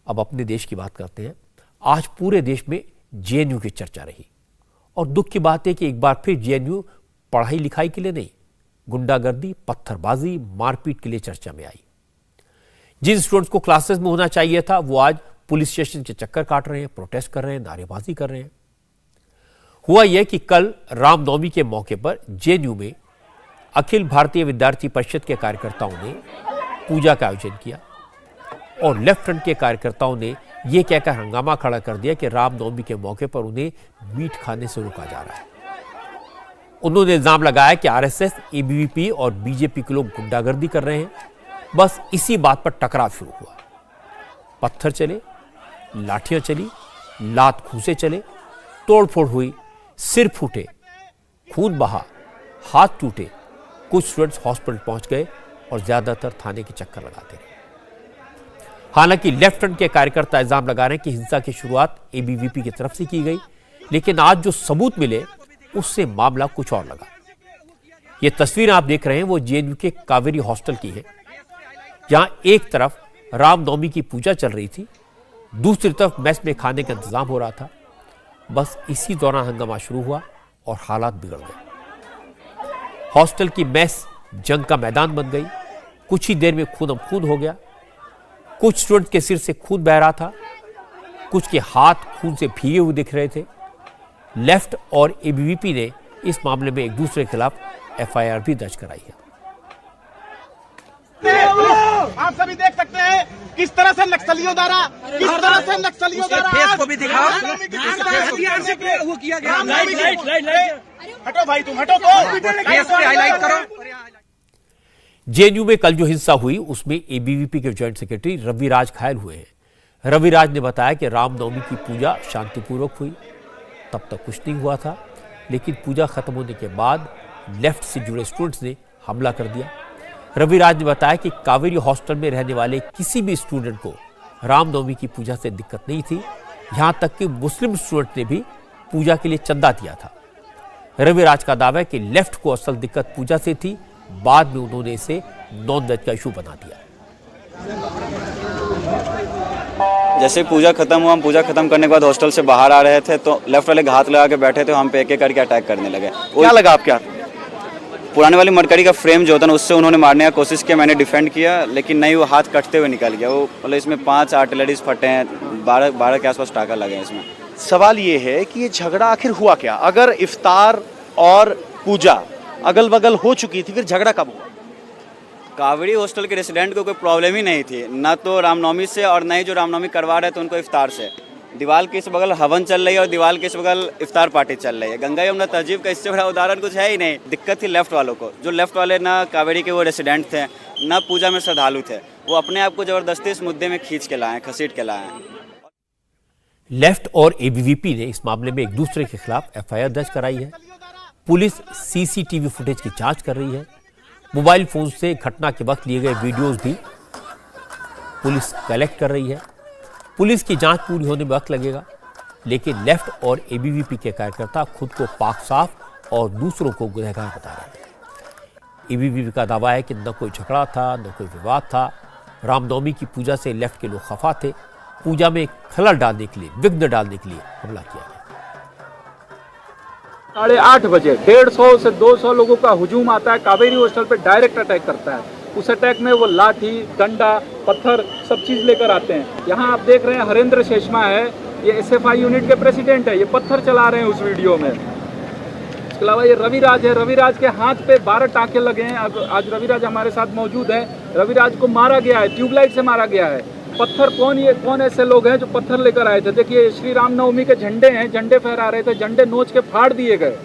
अब अपने देश की बात करते हैं। आज पूरे देश में जेएनयू की चर्चा रही और दुख की बात है कि एक बार फिर जेएनयू पढ़ाई लिखाई के लिए नहीं, गुंडागर्दी, पत्थरबाजी, मारपीट के लिए चर्चा में आई। जिन स्टूडेंट्स को क्लासेस में होना चाहिए था वो आज पुलिस स्टेशन के चक्कर काट रहे हैं, प्रोटेस्ट कर रहे हैं, नारेबाजी कर रहे हैं। हुआ यह कि कल रामनवमी के मौके पर जेएनयू में अखिल भारतीय विद्यार्थी परिषद के कार्यकर्ताओं ने पूजा का आयोजन किया और लेफ्ट फ्रंट के कार्यकर्ताओं ने यह कहकर हंगामा खड़ा कर दिया कि रामनवमी के मौके पर उन्हें मीट खाने से रोका जा रहा है। उन्होंने इल्जाम लगाया कि आरएसएस, एबीवीपी और बीजेपी के लोग गुंडागर्दी कर रहे हैं। बस इसी बात पर टकराव शुरू हुआ। पत्थर चले, लाठियां चली, लात घूंसे चले, तोड़फोड़ हुई, सिर फूटे, खून बहा, हाथ टूटे। कुछ स्टूडेंट्स हॉस्पिटल पहुंच गए और ज्यादातर थाने के चक्कर लगाते रहे। हालांकि लेफ्ट फ्रंट के कार्यकर्ता इल्जाम लगा रहे हैं कि हिंसा की शुरुआत एबीवीपी की तरफ से की गई, लेकिन आज जो सबूत मिले उससे मामला कुछ और लगा। ये तस्वीर आप देख रहे हैं वो जेएनयू के कावेरी हॉस्टल की है, जहां एक तरफ रामनवमी की पूजा चल रही थी, दूसरी तरफ मेस में खाने का इंतजाम हो रहा था। बस इसी दौरान हंगामा शुरू हुआ और हालात बिगड़ गए। हॉस्टल की मेस जंग का मैदान बन गई। कुछ ही देर में खून खून हो गया। कुछ स्टूडेंट के सिर से खून बह रहा था, कुछ के हाथ खून से भीगे हुए दिख रहे थे। लेफ्ट और एबीवीपी ने इस मामले में एक दूसरे के खिलाफ एफआईआर भी दर्ज कराई है। आप सभी देख सकते हैं किस तरह से नक्सलियों द्वारा फेस को भी दिखाओ। वो किया गया। हटो भाई, तुम हटो तो फेस को हाईलाइट करो। जेएनयू में कल जो हिंसा हुई उसमें एबीवीपी के जॉइंट सेक्रेटरी रविराज घायल हुए हैं। रविराज ने बताया कि रामनवमी की पूजा शांतिपूर्वक हुई। तब तक कुछ नहीं हुआ था, लेकिन पूजा खत्म होने के बाद लेफ्ट से जुड़े स्टूडेंट्स ने हमला कर दिया। रविराज ने बताया कि कावेरी हॉस्टल में रहने वाले किसी भी स्टूडेंट को रामनवमी की पूजा से दिक्कत नहीं थी। यहां तक कि मुस्लिम स्टूडेंट ने भी पूजा के लिए चंदा दिया था। रविराज का दावा है कि लेफ्ट को असल दिक्कत पूजा से थी, बाद में उन्होंने इसे नॉन वेज का इशू बना दिया। जैसे पूजा खत्म हुआ, हम पूजा खत्म करने के बाद हॉस्टल से बाहर आ रहे थे तो लेफ्ट वाले हाथ लगा के बैठे थे, हम पे एक एक करके अटैक करने लगे। क्या लगा आपके हाथ? पुराने वाली मरकरी का फ्रेम जो होता ना उससे उन्होंने मारने का कोशिश किया। मैंने डिफेंड किया, लेकिन नहीं, वो हाथ कटते हुए निकल गया। वो मतलब इसमें 5 आर्टिलरीज फटे हैं, 12 के आसपास टाका लगे हैं इसमें। सवाल ये है कि ये झगड़ा आखिर हुआ क्या? अगर इफ्तार और पूजा अगल बगल हो चुकी थी, फिर झगड़ा कब हुआ? कावेरी हॉस्टल के रेसिडेंट को कोई प्रॉब्लम ही नहीं थी, ना तो रामनवमी से और ना ही जो रामनवमी करवा रहे थे उनको इफ्तार से। दीवार के इस बगल हवन चल रही है और दीवार के इस बगल इफ्तार पार्टी चल रही है। गंगा यमुना तहजीब का इससे बड़ा उदाहरण कुछ है ही नहीं। दिक्कत थी लेफ्ट वालों को, जो लेफ्ट वाले ना कावेरी के वो रेसिडेंट थे, ना पूजा में श्रद्धालु थे। वो अपने आप को जबरदस्ती इस मुद्दे में खींच के लाए, घसीट के लाए हैं। लेफ्ट और एबीवीपी ने इस मामले में एक दूसरे के खिलाफ एफआईआर दर्ज कराई है। पुलिस सीसीटीवी फुटेज की जांच कर रही है। मोबाइल फोन से घटना के वक्त लिए गए वीडियोस भी पुलिस कलेक्ट कर रही है। पुलिस की जांच पूरी होने में वक्त लगेगा, लेकिन लेफ्ट और एबीवीपी के कार्यकर्ता खुद को पाक साफ और दूसरों को गुनहगार बता रहे हैं। एबीवीपी का दावा है कि न कोई झगड़ा था, न कोई विवाद था। रामनवमी की पूजा से लेफ्ट के लोग खफा थे। पूजा में खलल डालने के लिए, विघ्न डालने के लिए हमला किया गया। 8:30 बजे 150 से 200 लोगों का हुजूम आता है, कावेरी हॉस्टल पे डायरेक्ट अटैक करता है। उस अटैक में वो लाठी, डंडा, पत्थर सब चीज़ लेकर आते हैं। यहाँ आप देख रहे हैं हरेंद्र शेषमा है, ये एसएफआई यूनिट के प्रेसिडेंट है, ये पत्थर चला रहे हैं उस वीडियो में। इसके अलावा ये रविराज है, रविराज के हाथ पे 12 टाँके लगे हैं। अब आज रविराज हमारे साथ मौजूद है। रविराज को मारा गया है, ट्यूबलाइट से मारा गया है। पत्थर कौन ऐसे लोग हैं जो पत्थर लेकर आए थे? देखिए श्री रामनवमी के झंडे हैं, झंडे फहरा रहे थे, झंडे नोच के फाड़ दिए गए।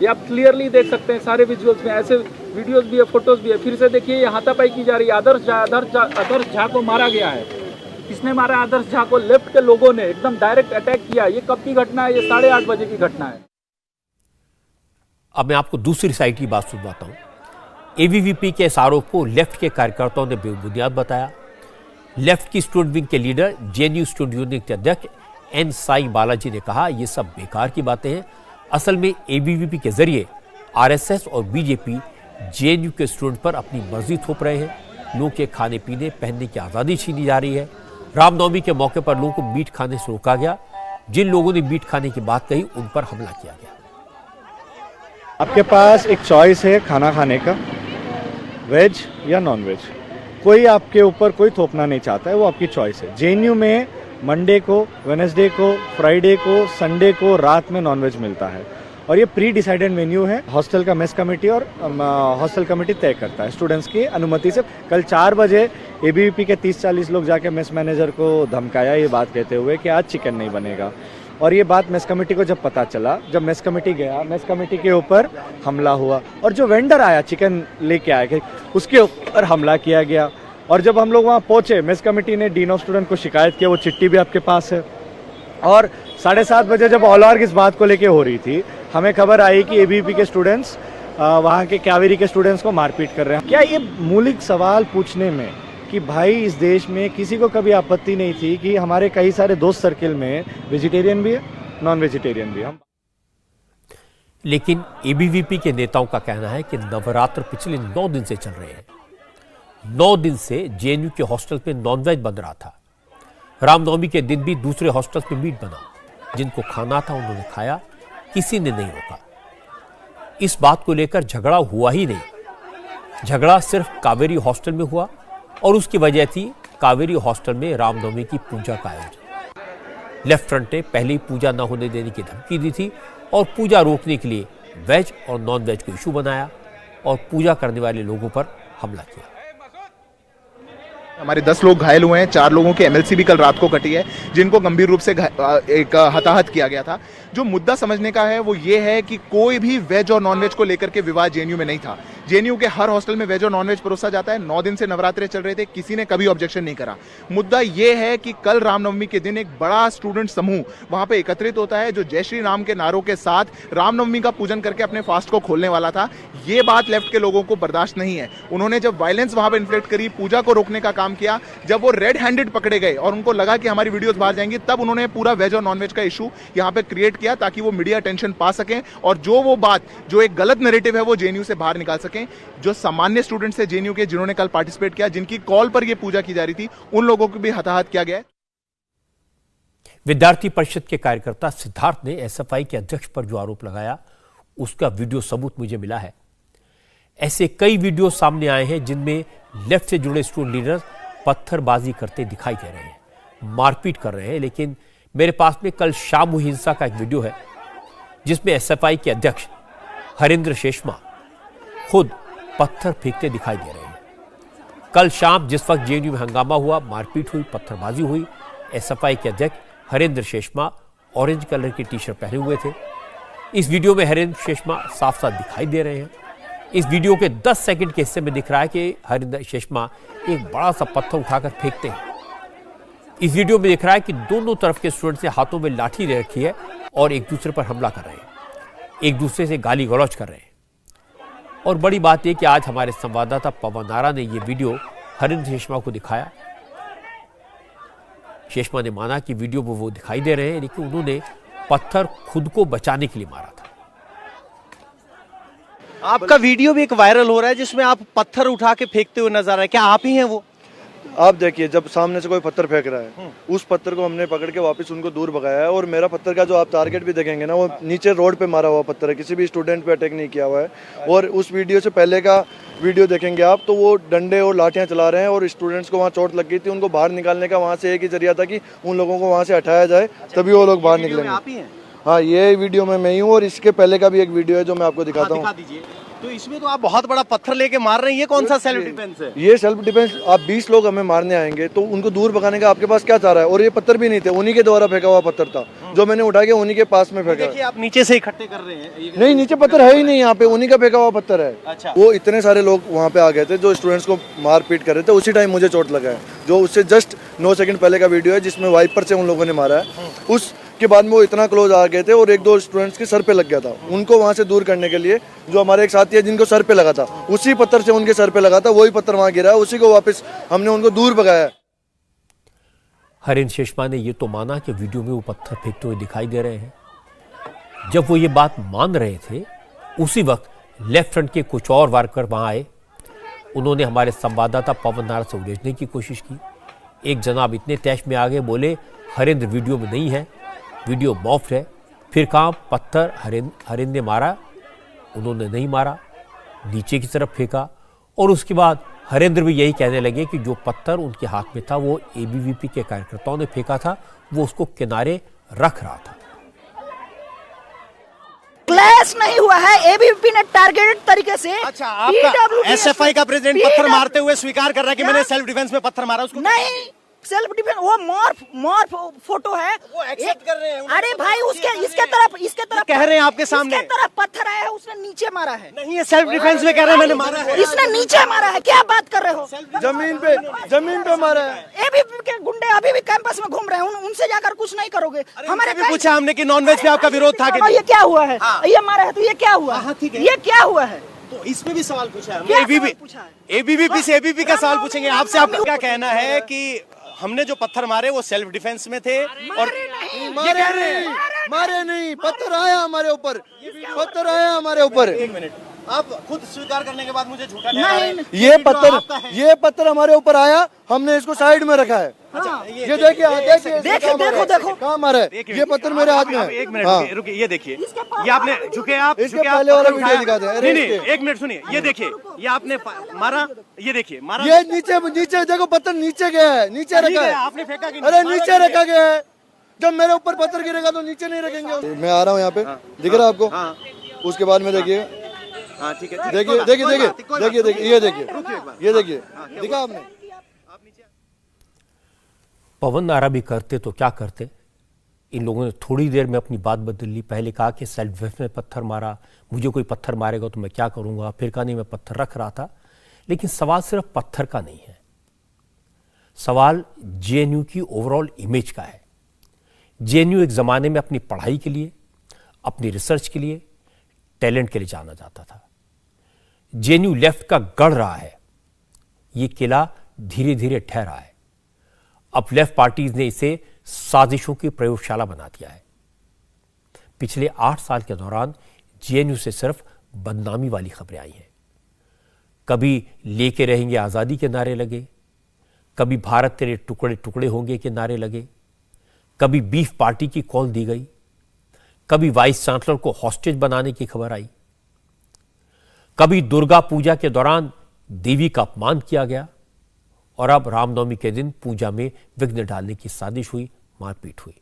ये आप क्लियरली देख सकते हैं सारे विजुअल्स में, ऐसे वीडियोस भी है, फोटोज भी है। फिर से देखिए ये हाथापाई की जा रही है। आदर्श झा को मारा गया है। किसने मारा? आदर्श झा को लेफ्ट के लोगों ने एकदम डायरेक्ट अटैक किया। ये कब की घटना है? ये 8:30 बजे की घटना है। अब मैं आपको दूसरी साइड की बात सुनवाता हूँ। एबीवीपी के इस आरोप को लेफ्ट के कार्यकर्ताओं ने बेबुनियाद बताया। लेफ्ट की स्टूडेंट विंग के लीडर, जेएनयू स्टूडेंट यूनियन के अध्यक्ष एन साई बालाजी ने कहा, ये सब बेकार की बातें हैं। असल में एबीवीपी के जरिए आरएसएस और बीजेपी जेएनयू के स्टूडेंट पर अपनी मर्जी थोप रहे हैं। लोगों के खाने पीने, पहनने की आज़ादी छीनी जा रही है। रामनवमी के मौके पर लोगों को मीट खाने से रोका गया। जिन लोगों ने मीट खाने की बात कही उन पर हमला किया गया। आपके पास एक चॉइस है खाना खाने का, वेज या नॉन वेज। कोई आपके ऊपर कोई थोपना नहीं चाहता है, वो आपकी चॉइस है। जेएनयू में मंडे को, वेडनेसडे को, फ्राइडे को, संडे को रात में नॉन वेज मिलता है और ये प्री डिसाइडेड मेन्यू है। हॉस्टल का मेस कमेटी और हॉस्टल कमेटी तय करता है स्टूडेंट्स की अनुमति से। कल 4 बजे एबीवीपी के 30-40 लोग जाके मेस मैनेजर को धमकाया ये बात कहते हुए कि आज चिकन नहीं बनेगा। और ये बात मेस कमेटी को जब पता चला, जब मेस कमेटी गया, मेस कमेटी के ऊपर हमला हुआ और जो वेंडर आया चिकन लेके आया उसके ऊपर हमला किया गया। और जब हम लोग वहाँ पहुँचे, मेस कमेटी ने डीन ऑफ स्टूडेंट को शिकायत किया, वो चिट्ठी भी आपके पास है। और 7:30 बजे जब ऑल इस बात को लेके हो रही थी, हमें खबर आई कि एबीवीपी के स्टूडेंट्स वहाँ के कावेरी के स्टूडेंट्स को मारपीट कर रहे हैं। क्या ये मौलिक सवाल पूछने में कि भाई इस देश में किसी को कभी आपत्ति नहीं थी कि हमारे कई सारे दोस्त सर्किल में वेजिटेरियन भी है, नॉन वेजिटेरियन भी है। लेकिन एबीवीपी के नेताओं का कहना है कि नवरात्र पिछले 9 दिन से चल रहे हैं। 9 दिन से जेएनयू के हॉस्टल में नॉनवेज बन रहा था। रामनवमी के दिन भी दूसरे हॉस्टल में मीट बना। जिनको खाना था उन्होंने खाया, किसी ने नहीं रोका। इस बात को लेकर झगड़ा हुआ ही नहीं। झगड़ा सिर्फ कावेरी हॉस्टल में हुआ और उसकी वजह थी कावेरी हॉस्टल में रामनवमी की पूजा का आयोजन। लेफ्ट फ्रंट ने पहले ही पूजा न होने देने की धमकी दी थी और पूजा रोकने के लिए वेज और नॉन वेज को इशू बनाया और पूजा करने वाले लोगों पर हमला किया। हमारे 10 लोग घायल हुए हैं, 4 लोगों की एमएलसी भी कल रात को कटी है, जिनको गंभीर रूप से एक हताहत किया गया था। जो मुद्दा समझने का है वो ये है कि कोई भी वेज और नॉनवेज को लेकर के विवाद जेएनयू में नहीं था। जेएनयू के हर हॉस्टल में वेज और नॉनवेज परोसा जाता है। 9 दिन से नवरात्रे चल रहे थे, किसी ने कभी ऑब्जेक्शन नहीं करा। मुद्दा ये है कि कल रामनवमी के दिन एक बड़ा स्टूडेंट समूह वहां पे एकत्रित होता है जो जय श्री राम के नारों के साथ रामनवमी का पूजन करके अपने फास्ट को खोलने वाला था। ये बात लेफ्ट के लोगों को बर्दाश्त नहीं है। उन्होंने जब वायलेंस वहां पे इन्फ्लेक्ट करी, पूजा को रोकने का काम किया, जब वो रेड हैंडेड पकड़े गए और उनको लगा कि हमारी वीडियोस बाहर जाएंगी, तब उन्होंने पूरा वेज और नॉनवेज का इशू यहाँ पे क्रिएट किया ताकि वो मीडिया अटेंशन पा सकें और वो बात जो एक गलत नैरेटिव है वो जेएनयू से बाहर निकाल सकें। जो सामान्य स्टूडेंट्स है जेएनयू के, जिन्होंने कल पार्टिसिपेट किया, जिनकी कॉल पर ये पूजा की जा रही थी, उन लोगों को भी हताहत किया गया है। विद्यार्थी परिषद के कार्यकर्ता सिद्धार्थ ने एसएफआई के अध्यक्ष पर जो आरोप लगाया उसका वीडियो सबूत मुझे मिला है। ऐसे कई वीडियो सामने आए हैं जिनमें लेफ्ट से जुड़े स्टूडेंट लीडर पत्थरबाजी करते दिखाई दे रहे हैं, मारपीट कर रहे हैं। लेकिन मेरे पास में कल शाम हुई हिंसा का एक वीडियो है जिसमें एसएफआई के अध्यक्ष हरेंद्र शेषमा खुद पत्थर फेंकते दिखाई दे रहे हैं। कल शाम जिस वक्त जेएनयू में हंगामा हुआ, मारपीट हुई, पत्थरबाजी हुई, एसएफआई के अध्यक्ष हरेंद्र शेषमा ऑरेंज कलर की टी शर्ट पहने हुए थे। इस वीडियो में हरेंद्र शेषमा साफ साफ दिखाई दे रहे हैं। इस वीडियो के 10 सेकंड के हिस्से में दिख रहा है कि हरेंद्र शेषमा एक बड़ा सा पत्थर उठाकर फेंकते हैं। इस वीडियो में दिख रहा है कि दोनों तरफ के स्टूडेंट्स ने हाथों में लाठी ले रखी है और एक दूसरे पर हमला कर रहे हैं, एक दूसरे से गाली गलौज कर रहे हैं। और बड़ी बात यह कि आज हमारे संवाददाता पवन आरा ने यह वीडियो हरेंद्र शेषमा को दिखाया। शेषमा ने माना कि वीडियो में वो दिखाई दे रहे हैं, लेकिन उन्होंने पत्थर खुद को बचाने के लिए मारा था। आपका वीडियो भी एक वायरल हो रहा है जिसमें आप पत्थर उठा के फेंकते हुए नजर आ रहे हैं, क्या आप ही हैं वो? आप देखिए, जब सामने से कोई पत्थर फेंक रहा है, उस पत्थर को हमने पकड़ के वापस उनको दूर भगाया है। और मेरा पत्थर का जो आप टारगेट भी देखेंगे ना, वो नीचे रोड पे मारा हुआ पत्थर है, किसी भी स्टूडेंट पे अटैक नहीं किया हुआ है। और उस वीडियो से पहले का वीडियो देखेंगे आप तो वो डंडे और लाठियां चला रहे हैं और स्टूडेंट्स को वहाँ चोट लग गई थी। उनको बाहर निकालने का वहाँ से एक ही जरिया था कि उन लोगों को वहाँ से हटाया जाए, तभी वो लोग बाहर निकलेंगे। हाँ, ये वीडियो में मैं ही हूँ और इसके पहले का भी एक वीडियो है जो मैं आपको दिखाता हूँ। तो इसमें तो आप बहुत बड़ा पत्थर लेके मार रहे हैं, ये कौन सा सेल्फ डिफेंस है? ये सेल्फ डिफेंस। आप 20 लोग हमें मारने आएंगे तो उनको दूर भगाने का आपके पास क्या चाह रहा है? और ये पत्थर भी नहीं थे, उन्हीं के द्वारा फेंका हुआ पत्थर था जो मैंने उठा के उन्हीं के पास में फेंका। देखिए आप नीचे से इकट्ठे कर रहे हैं। नहीं, नीचे पत्थर है ही नहीं, यहाँ पे उन्हीं का फेंका हुआ पत्थर है। अच्छा। वो इतने सारे लोग वहाँ पे आ गए थे जो स्टूडेंट्स को मार पीट कर रहे थे, उसी टाइम मुझे चोट लगा है। जो उससे जस्ट 9 सेकंड पहले का वीडियो है जिसमें वाइपर से उन लोगों ने मारा है। उसके बाद में वो इतना क्लोज आ गए थे और 1-2 स्टूडेंट्स के सर पे लग गया था। उनको वहाँ से दूर करने के लिए जो हमारे एक साथी है जिनको सर पे लगा था, उसी पत्थर से उनके सर पे लगा था, वही पत्थर वहाँ गिरा है, उसी को वापस हमने उनको दूर भगाया। हरेंद्र शेषमा ने यह तो माना कि वीडियो में वो पत्थर फेंकते हुए दिखाई दे रहे हैं। जब वो ये बात मान रहे थे, उसी वक्त लेफ्ट फ्रंट के कुछ और वर्कर वहां आए। उन्होंने हमारे संवाददाता पवन नारा से उलझने की कोशिश की, एक जनाब इतने तैश में आ गए, बोले हरेंद्र वीडियो में नहीं है, वीडियो मॉफ्ड है। फिर कहा पत्थर हरेंद्र ने मारा, उन्होंने नहीं मारा, नीचे की तरफ फेंका। और उसके बाद हरेंद्र भी यही कहने लगे कि जो पत्थर उनके हाथ में था वो एबीवीपी के कार्यकर्ताओं ने फेंका था, वो उसको किनारे रख रहा था। क्लैश नहीं हुआ है, एबीवीपी ने टारगेटेड तरीके से। अच्छा, आपका एसएफआई का प्रेसिडेंट पत्थर मारते हुए स्वीकार कर रहा है कि मैंने सेल्फ डिफेंस में पत्थर मारा, उसको नहीं, सेल्फ डिफेंस वो मॉर्फ फोटो है, वो एक्सेप्ट कर रहे हैं। अरे भाई उसके तरफ कह रहे हैं आपके सामने, इसके तरफ पत्थर आया है, उसने नीचे मारा है। नहीं, ये सेल्फ डिफेंस में कह रहे हैं मैंने मारा है, इसने नीचे मारा है। क्या बात कर रहे हो? जमीन पे मारा है। एबीवीपी के गुंडे अभी भी कैंपस में घूम रहे हैं, उनसे जाकर कुछ नहीं करोगे? हमारे भी पूछा हमने कि नॉनवेज पे आपका विरोध था कि ये क्या हुआ है? ये मारा है तो ये क्या हुआ है? ये क्या हुआ है? तो इसमें भी सवाल पूछा है क्या हमने। सवाल पूछा है? एबीवीपी से एबीपी का सवाल पूछेंगे आपसे। आपका क्या कहना है कि हमने जो पत्थर मारे वो सेल्फ डिफेंस में थे? और मारे नहीं, पत्थर आया हमारे ऊपर, पत्थर आया हमारे ऊपर। एक मिनट, आप खुद स्वीकार करने के बाद मुझे झूठा ये पत्थर हमारे ऊपर आया, हमने इसको साइड में रखा है। ये देखिए, देखो कहाँ मारा है? ये पत्थर मेरे हाथ में है। एक मिनट रुकिए, ये देखिए, ये आपने झुके, आप इसके पहले वाला वीडियो दिखाते हैं। नहीं, एक मिनट सुनिए, ये देखिए, ये आपने मारा, ये देखिए मारा, ये नीचे देखो, पत्थर नीचे गया है, नीचे रखा है। आपने फेंका कि अरे नीचे रखा गया है, जब मेरे ऊपर पत्थर गिरेगा तो नीचे नहीं रखेंगे। मैं आ रहा हूँ यहाँ पे, दिख रहा है आपको? उसके बाद में देखिए, ठीक है, देखिए, ये देखिए, दिखा आपने? पवन नारा भी करते तो क्या करते, इन लोगों ने थोड़ी देर में अपनी बात बदल ली। पहले कहा कि सेल्फ डिफेंस में पत्थर मारा, मुझे कोई पत्थर मारेगा तो मैं क्या करूंगा। फिर कहा नहीं, मैं पत्थर रख रहा था। लेकिन सवाल सिर्फ पत्थर का नहीं है, सवाल जेएनयू की ओवरऑल इमेज का है। जेएनयू एक ज़माने में अपनी पढ़ाई के लिए, अपनी रिसर्च के लिए, टैलेंट के लिए जाना जाता था। जेएनयू लेफ्ट का गढ़ रहा है, ये किला धीरे धीरे ठहरा है। अब लेफ्ट पार्टीज ने इसे साजिशों की प्रयोगशाला बना दिया है। पिछले 8 साल के दौरान जेएनयू से सिर्फ बदनामी वाली खबरें आई हैं। कभी लेके रहेंगे आज़ादी के नारे लगे, कभी भारत तेरे टुकड़े टुकड़े होंगे के नारे लगे, कभी बीफ पार्टी की कॉल दी गई, कभी वाइस चांसलर को हॉस्टेज बनाने की खबर आई, कभी दुर्गा पूजा के दौरान देवी का अपमान किया गया, और अब रामनवमी के दिन पूजा में विघ्न डालने की साजिश हुई, मारपीट हुई,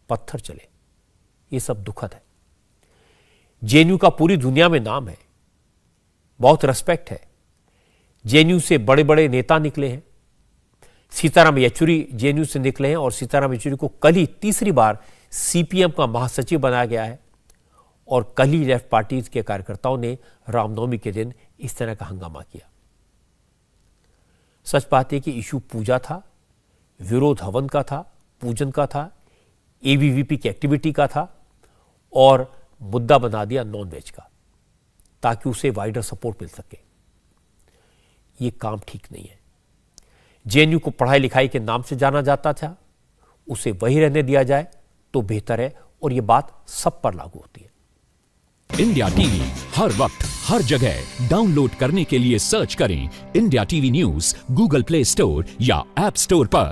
पत्थर चले। ये सब दुखद है। जेएनयू का पूरी दुनिया में नाम है, बहुत रेस्पेक्ट है। जेएनयू से बड़े बड़े नेता निकले हैं। सीताराम येचुरी जेएनयू से निकले हैं और सीताराम येचुरी को कल ही तीसरी बार सीपीएम का महासचिव बनाया गया है। और कल ही लेफ्ट पार्टीज के कार्यकर्ताओं ने रामनवमी के दिन इस तरह का हंगामा किया। सच बात है कि इशू पूजा था, विरोध हवन का था, पूजन का था, एबीवीपी की एक्टिविटी का था, और मुद्दा बना दिया नॉनवेज का ताकि उसे वाइडर सपोर्ट मिल सके। ये काम ठीक नहीं है। जेएनयू को पढ़ाई लिखाई के नाम से जाना जाता था, उसे वही रहने दिया जाए तो बेहतर है, और ये बात सब पर लागू होती है। इंडिया टीवी हर वक्त हर जगह डाउनलोड करने के लिए सर्च करें India TV news Google play store या ऐप स्टोर पर।